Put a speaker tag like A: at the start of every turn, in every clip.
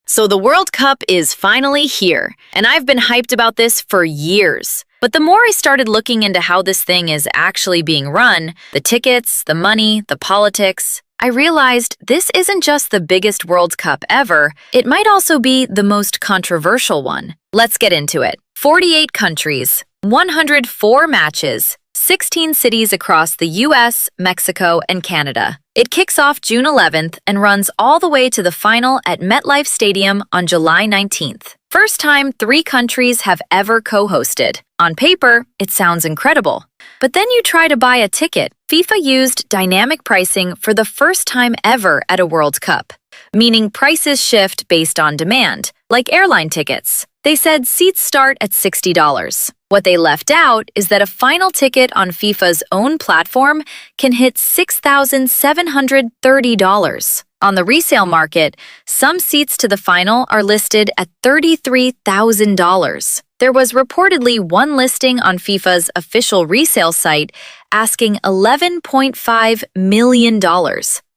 A: So the World Cup is finally here, and I've been hyped about this for years. But the more I started looking into how this thing is actually being run, the tickets, the money, the politics, I realized this isn't just the biggest World Cup ever, it might also be the most controversial one. Let's get into it. 48 countries, 104 matches, 16 cities across the US, Mexico, and Canada. It kicks off June 11th and runs all the way to the final at MetLife Stadium on July 19th. First time 3 countries have ever co-hosted. On paper, it sounds incredible. But then you try to buy a ticket. FIFA used dynamic pricing for the first time ever at a World Cup, meaning prices shift based on demand, like airline tickets. They said seats start at $60. What they left out is that a final ticket on FIFA's own platform can hit $6,730. On the resale market, some seats to the final are listed at $33,000. There was reportedly one listing on FIFA's official resale site asking $11.5 million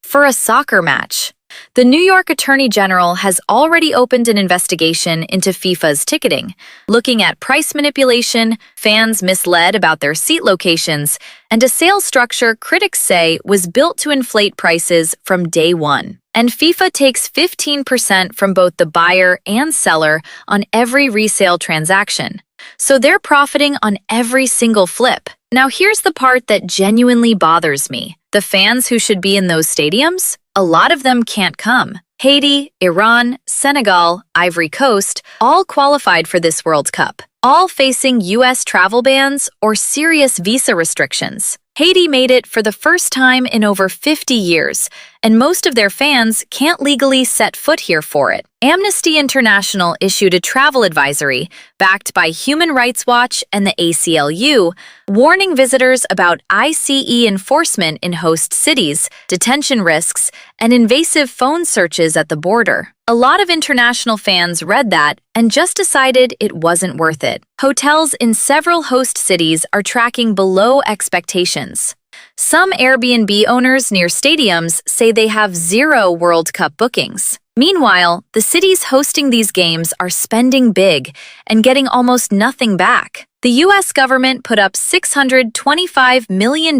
A: for a soccer match. The New York Attorney General has already opened an investigation into FIFA's ticketing, looking at price manipulation, fans misled about their seat locations, and a sales structure critics say was built to inflate prices from day one. And FIFA takes 15% from both the buyer and seller on every resale transaction. So they're profiting on every single flip. Now here's the part that genuinely bothers me. The fans who should be in those stadiums? A lot of them can't come. Haiti, Iran, Senegal, Ivory Coast all qualified for this World Cup, all facing US travel bans or serious visa restrictions. Haiti made it for the first time in over 50 years, and most of their fans can't legally set foot here for it. Amnesty International issued a travel advisory, backed by Human Rights Watch and the ACLU, warning visitors about ICE enforcement in host cities, detention risks, and invasive phone searches at the border. A lot of international fans read that and just decided it wasn't worth it. Hotels in several host cities are tracking below expectations. Some Airbnb owners near stadiums say they have 0 World Cup bookings. Meanwhile, the cities hosting these games are spending big and getting almost nothing back. The U.S. government put up $625 million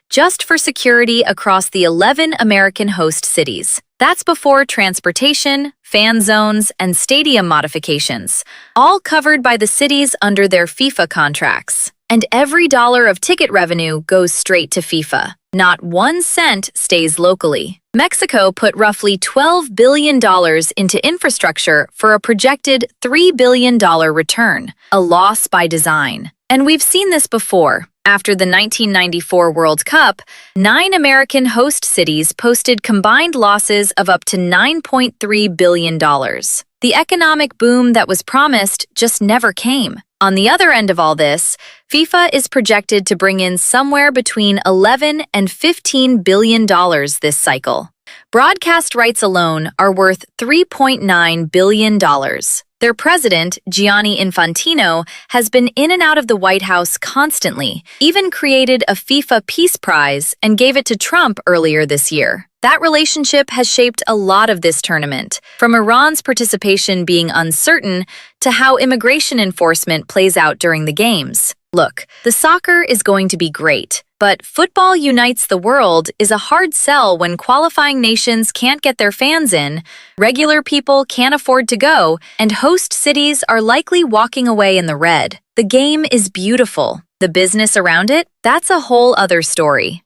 A: just for security across the 11 American host cities. That's before transportation, fan zones, and stadium modifications, all covered by the cities under their FIFA contracts. And every dollar of ticket revenue goes straight to FIFA. Not 1 cent stays locally. Mexico put roughly $12 billion into infrastructure for a projected $3 billion return, a loss by design. And we've seen this before. After the 1994 World Cup, 9 American host cities posted combined losses of up to $9.3 billion. The economic boom that was promised just never came. On the other end of all this, FIFA is projected to bring in somewhere between $11 and $15 billion this cycle. Broadcast rights alone are worth $3.9 billion. Their president, Gianni Infantino, has been in and out of the White House constantly, even created a FIFA Peace Prize and gave it to Trump earlier this year. That relationship has shaped a lot of this tournament, from Iran's participation being uncertain to how immigration enforcement plays out during the games. Look, the soccer is going to be great, but football unites the world is a hard sell when qualifying nations can't get their fans in, regular people can't afford to go, and host cities are likely walking away in the red. The game is beautiful. The business around it, that's a whole other story.